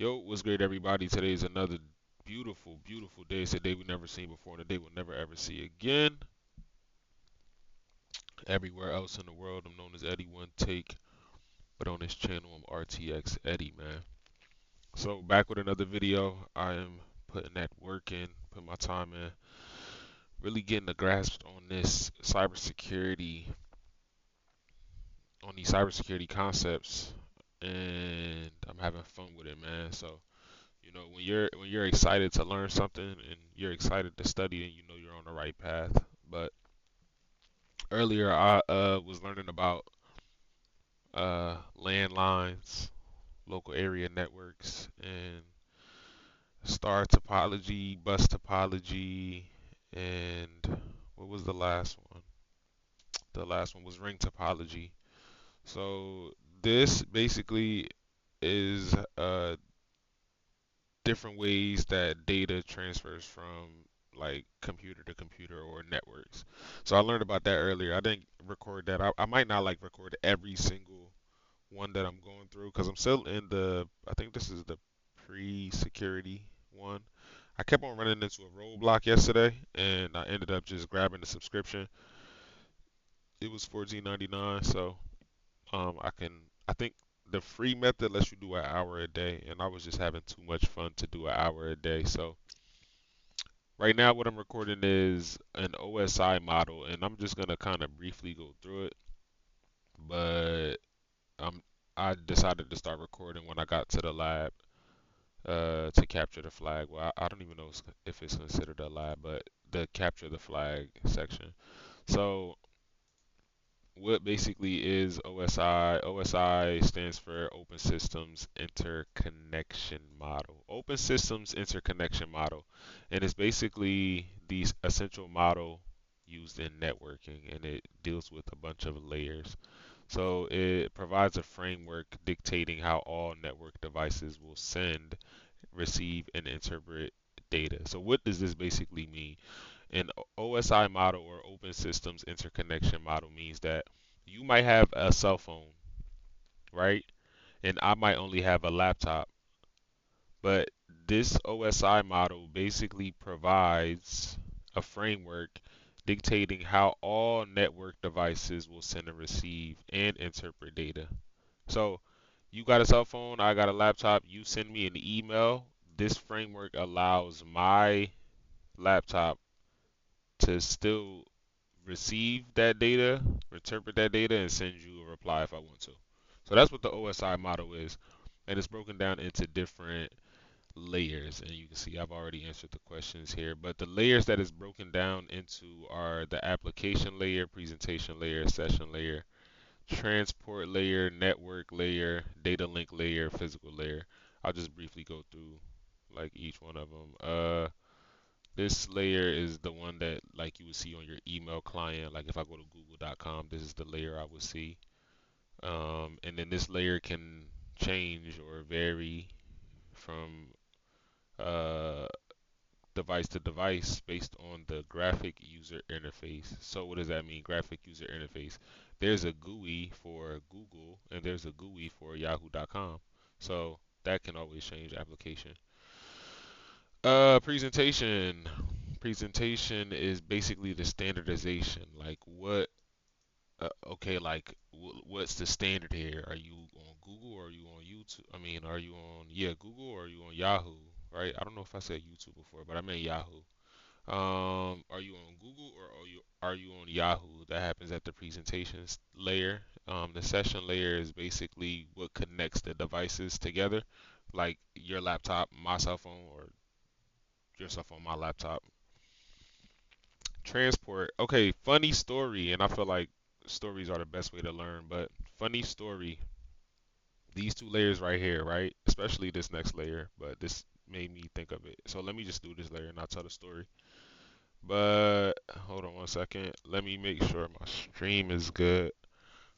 Yo, what's great, everybody? Today is another beautiful, beautiful day. It's a day we've never seen before and a day we'll never ever see again. Everywhere else in the world, I'm known as Eddie One Take, but on this channel, I'm RTX Eddy, man. So, back with another video. I am putting that work in, putting my time in, really getting a grasp on this cybersecurity, on these cybersecurity concepts, and I'm having fun with it, man. So, when you're excited to learn something and you're excited to study, then you know you're on the right path. But earlier I was learning about landlines, local area networks, and star topology, bus topology, and what was the last one? The last one was ring topology. So this basically is different ways that data transfers from like computer to computer or networks. So I learned about that earlier. I didn't record that. I might not like record every single one that I'm going through because I'm still in I think this is the pre-security one. I kept on running into a roadblock yesterday and I ended up just grabbing the subscription. It was 14.99, so I think the free method lets you do an hour a day, and I was just having too much fun to do an hour a day. So right now, what I'm recording is an OSI model, and I'm just gonna kind of briefly go through it. But um, I decided to start recording when I got to the lab to capture the flag. Well, I don't even know if it's considered a lab, but the capture the flag section. So what basically is OSI? OSI stands for Open Systems Interconnection Model. Open Systems Interconnection Model. And it's basically the essential model used in networking, and it deals with a bunch of layers. So it provides a framework dictating how all network devices will send, receive, and interpret data. So what does this basically mean? An OSI model or Open Systems Interconnection Model means that you might have a cell phone, right? And I might only have a laptop. But this OSI model basically provides a framework dictating how all network devices will send and receive and interpret data. So you got a cell phone, I got a laptop, you send me an email. This framework allows my laptop to still receive that data, interpret that data, and send you a reply if I want to. So that's what the OSI model is. And it's broken down into different layers. And you can see I've already answered the questions here. But the layers that is broken down into are the application layer, presentation layer, session layer, transport layer, network layer, data link layer, physical layer. I'll just briefly go through like each one of them. This layer is the one that like you would see on your email client. Like if I go to google.com, this is the layer I would see. And then this layer can change or vary from uh, device to device based on the graphic user interface. So what does that mean? Graphic user interface. There's a GUI for Google and there's a GUI for yahoo.com. So that can always change application. Presentation. Presentation is basically the standardization. Like okay, like what's the standard here? Are you on Google or are you on YouTube? I mean, are you on, yeah, Google or are you on Yahoo, right? I don't know if I said YouTube before, but I meant Yahoo. Are you on Google or are you on Yahoo? That happens at the presentations layer. The session layer is basically what connects the devices together, like your laptop, my cell phone, or your cell phone, my laptop. Transport. Okay, funny story, and I feel like stories are the best way to learn, but funny story. These two layers right here, right? Especially this next layer, but this made me think of it. So let me just do this layer and I'll tell the story. But hold on one second. Let me make sure my stream is good.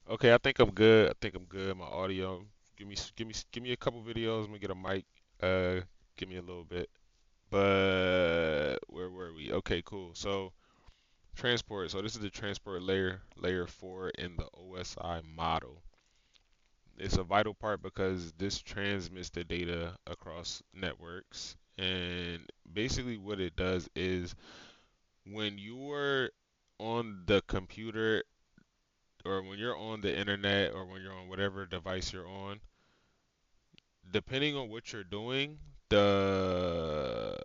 Okay, I think I'm good. I think I'm good. My audio. Give me a couple videos. Let me get a mic. Uh, give me a little bit. But where were we? Okay, cool. So transport. So this is the transport layer, layer 4 in the OSI model. It's a vital part because this transmits the data across networks. And basically, what it does is when you're on the computer or when you're on the internet or when you're on whatever device you're on, depending on what you're doing, the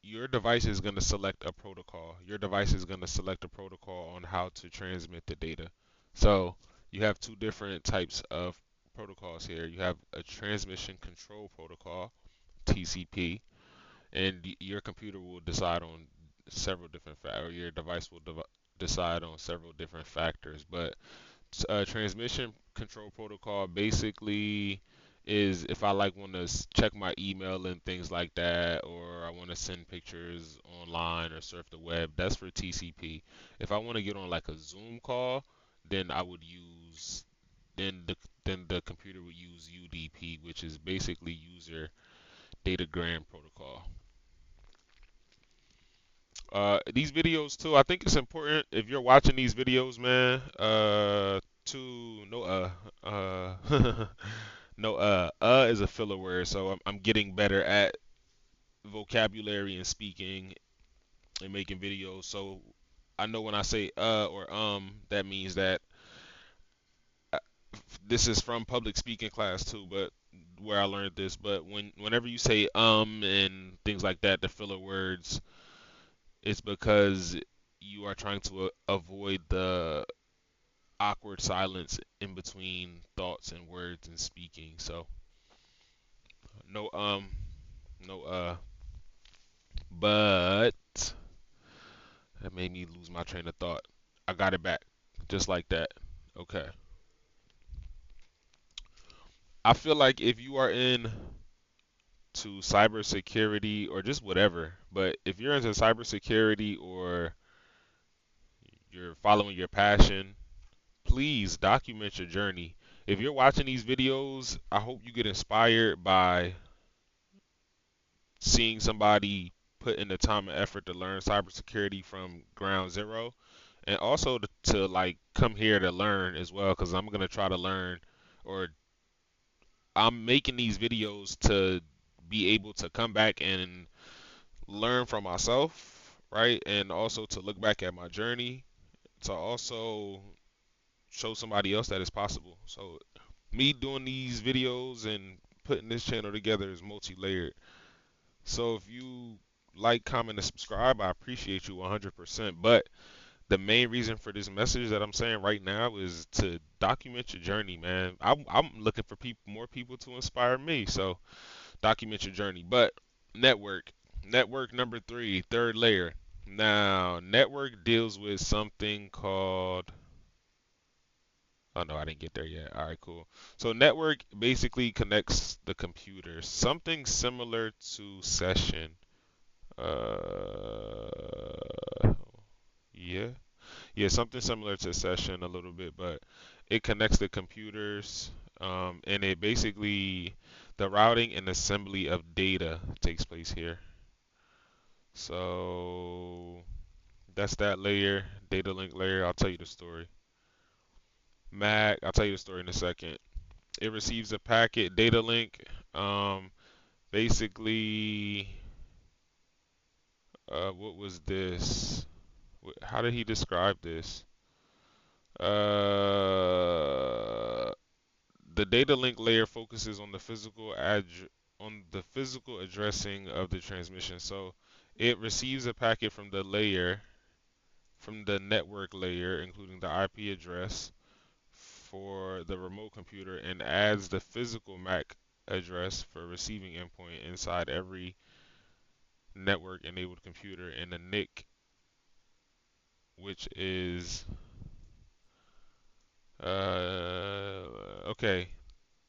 your device is going to select a protocol. Your device is going to select a protocol on how to transmit the data. So you have two different types of protocols here. You have a transmission control protocol, TCP, and your computer will decide on several different or your device will decide on several different factors. But transmission control protocol basically is if I like want to check my email and things like that, or I want to send pictures online or surf the web, that's for TCP. If I want to get on like a Zoom call, then I would use then the computer would use UDP, which is basically user datagram protocol. These videos too, I think it's important if you're watching these videos, man, to no no is a filler word, so I'm getting better at vocabulary and speaking and making videos. So I know when I say or that means that uh, this is from public speaking class too, but where I learned this. But whenever you say and things like that, the filler words, it's because you are trying to avoid the awkward silence in between thoughts and words and speaking. So no no but that made me lose my train of thought. I got it back just like that. Okay. I feel like if you are in to cybersecurity or just whatever, but if you're into cybersecurity or you're following your passion, please document your journey. If you're watching these videos, I hope you get inspired by seeing somebody put in the time and effort to learn cybersecurity from ground zero, and also to like come here to learn as well, because I'm gonna try to learn, or I'm making these videos to be able to come back and learn from myself, right? And also to look back at my journey, to also show somebody else that it's possible. So me doing these videos and putting this channel together is multi-layered. So if you like, comment, and subscribe, I appreciate you 100%. But the main reason for this message that I'm saying right now is to document your journey, man. I'm looking for more people to inspire me. So document your journey. But network, network number three, third layer. Now, network deals with something called. Oh no, I didn't get there yet. All right, cool. So network basically connects the computers. Something similar to session. Uh, yeah, yeah, something similar to session a little bit, but it connects the computers, and it basically the routing and assembly of data takes place here. So that's that layer, data link layer. I'll tell you the story. I'll tell you the story in a second. It receives a packet, data link. Um, basically, what was this? How did he describe this? Uh, the data link layer focuses on the physical addressing of the transmission. So it receives a packet from the network layer, including the IP address for the remote computer, and adds the physical MAC address for receiving endpoint inside every network enabled computer in the NIC, which is okay.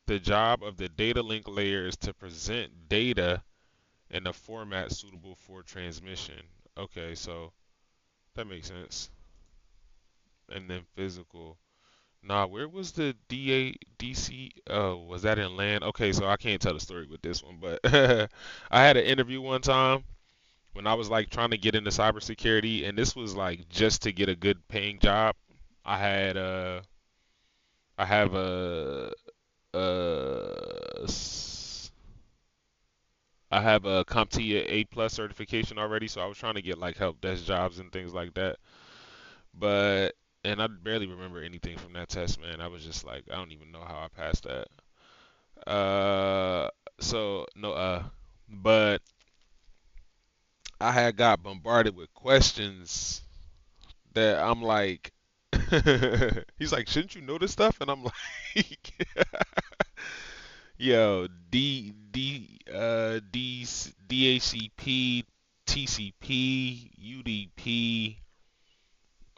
The job of the data link layer is to present data in a format suitable for transmission. Okay, so that makes sense. And then physical. Nah, where was the DADC? Oh, was that in land? Okay, so I can't tell the story with this one, but I had an interview one time when I was like trying to get into cybersecurity, and this was like just to get a good paying job. I had I have a I have a CompTIA A plus certification already, so I was trying to get like help desk jobs and things like that. But and I barely remember anything from that test, man. I was just like, I don't even know how I passed that. Uh, so no, but I had got bombarded with questions that I'm like, he's like, shouldn't you know this stuff? And I'm like, yo, DHCP, TCP, UDP,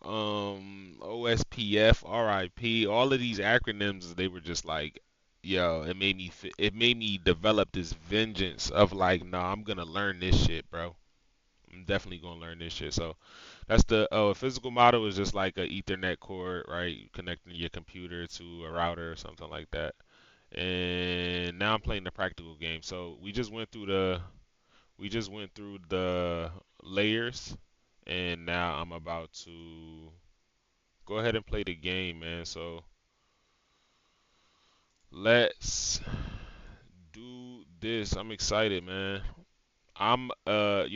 OSPF, RIP, all of these acronyms, they were just like, yo, it made me develop this vengeance of like, nah, I'm gonna learn this shit, bro. I'm definitely gonna learn this shit. So that's a physical model is just like a Ethernet cord, right? Connecting your computer to a router or something like that. And now I'm playing the practical game. So we just went through the layers, and now I'm about to go ahead and play the game, man. So let's do this. I'm excited, man. You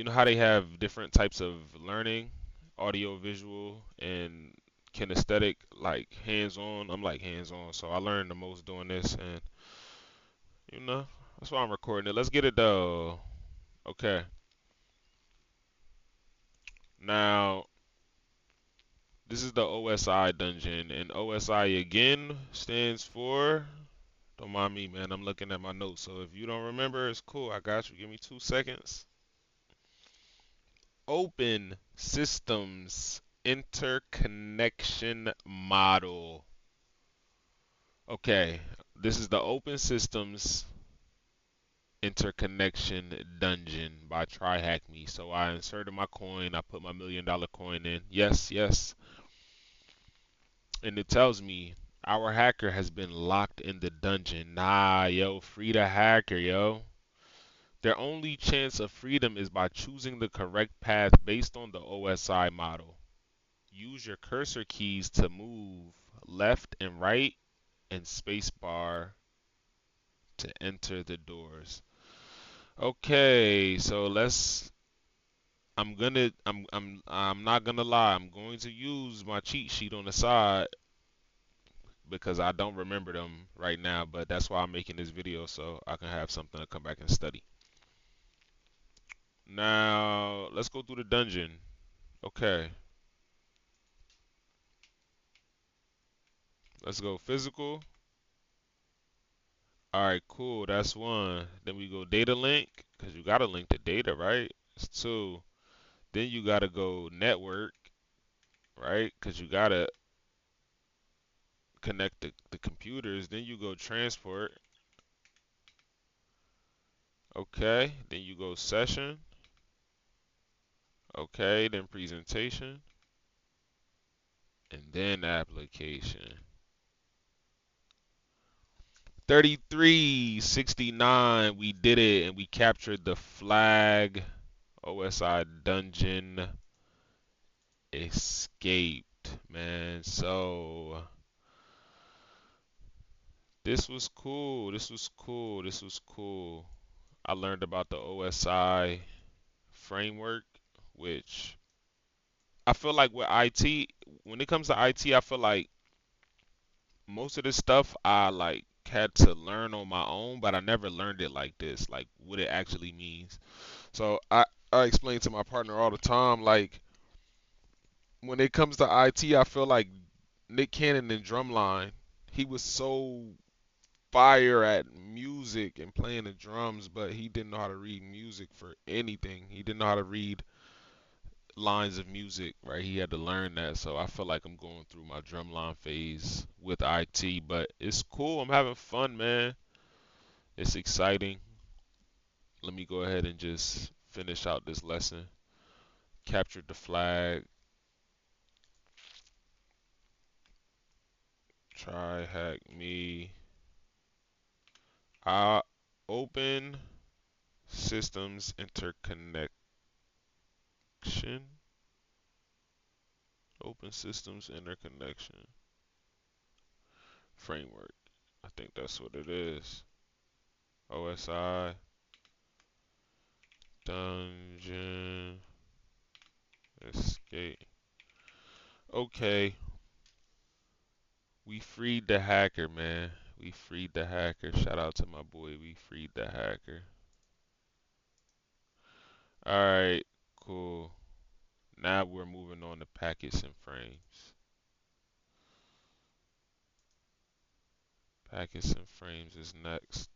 know how they have different types of learning, audio, visual, and kinesthetic, like hands-on. I'm like hands-on, so I learned the most doing this, and you know, that's why I'm recording it. Let's get it though. Okay. Now, this is the OSI dungeon, and OSI again stands for. Don't mind me, man. I'm looking at my notes, so if you don't remember, it's cool. I got you. Give me 2 seconds. Open Systems Interconnection Model. Okay, this is the Open Systems Interconnection Dungeon by TryHackMe. So I inserted my coin, I put my $1 million coin in. Yes, yes. And it tells me our hacker has been locked in the dungeon. Nah, yo, free the hacker, yo. Their only chance of freedom is by choosing the correct path based on the OSI model. Use your cursor keys to move left and right and spacebar to enter the doors. Okay, so I'm not gonna lie. I'm going to use my cheat sheet on the side because I don't remember them right now, but that's why I'm making this video so I can have something to come back and study. Now, let's go through the dungeon. Okay, let's go physical. All right, cool. That's one. Then we go data link because you gotta link the data, right? It's two. Then you gotta go network, right? Because you gotta connect the computers. Then you go transport. Okay. Then you go session. Okay. Then presentation. And then application. 3369. We did it and we captured the flag. OSI dungeon escaped, man. So this was cool. This was cool. This was cool. I learned about the OSI framework, which I feel like with IT, when it comes to IT, I feel like most of this stuff I like had to learn on my own, but I never learned it like this, like what it actually means. So I explain to my partner all the time, like when it comes to IT, I feel like Nick Cannon in Drumline, he was so fire at music and playing the drums, but he didn't know how to read music for anything. He didn't know how to read lines of music, right? He had to learn that. So I feel like I'm going through my drumline phase with IT, but it's cool. I'm having fun, man. It's exciting. Let me go ahead and just finish out this lesson. Captured the flag. Try hack me. Open systems interconnection. Open systems interconnection. framework. I think that's what it is. OSI dungeon escape. Okay, we freed the hacker, man. We freed the hacker. Shout out to my boy. We freed the hacker. All right, cool. Now we're moving on to packets and frames. Packets and frames is next.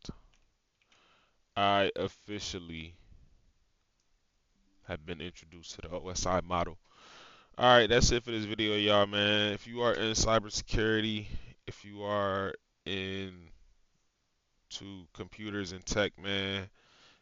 I officially have been introduced to the OSI model. All right, that's it for this video, y'all, man. If you are in cybersecurity, if you are into computers and tech, man,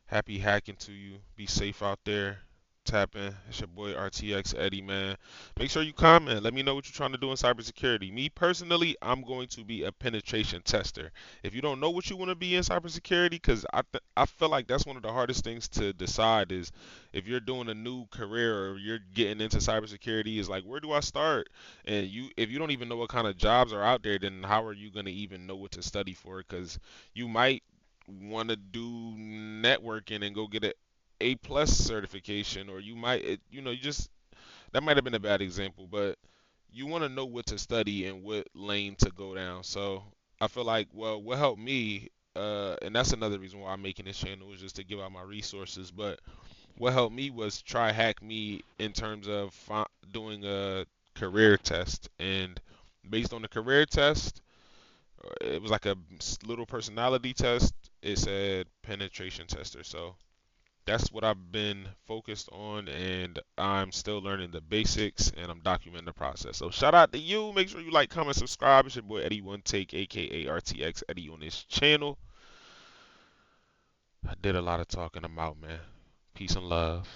happy hacking to you. Be safe out there. Tap in. It's your boy RTX Eddy, man. Make sure you comment. Let me know what you're trying to do in cybersecurity. Me personally, I'm going to be a penetration tester. If you don't know what you want to be in cybersecurity, because I feel like that's one of the hardest things to decide is if you're doing a new career or you're getting into cybersecurity, is like where do I start? And if you don't even know what kind of jobs are out there, then how are you going to even know what to study for? Because you might want to do networking and go get a A+ certification, or you might, you just that might have been a bad example, but you want to know what to study and what lane to go down. So I feel like, well, what helped me, and that's another reason why I'm making this channel is just to give out my resources. But what helped me was TryHackMe in terms of doing a career test, and based on the career test, it was like a little personality test. It said penetration tester. So that's what I've been focused on, and I'm still learning the basics and I'm documenting the process. So shout out to you. Make sure you like, comment, subscribe. It's your boy Eddy One Take, aka RTX Eddy, on this channel. I did a lot of talking. I'm out, man. Peace and love.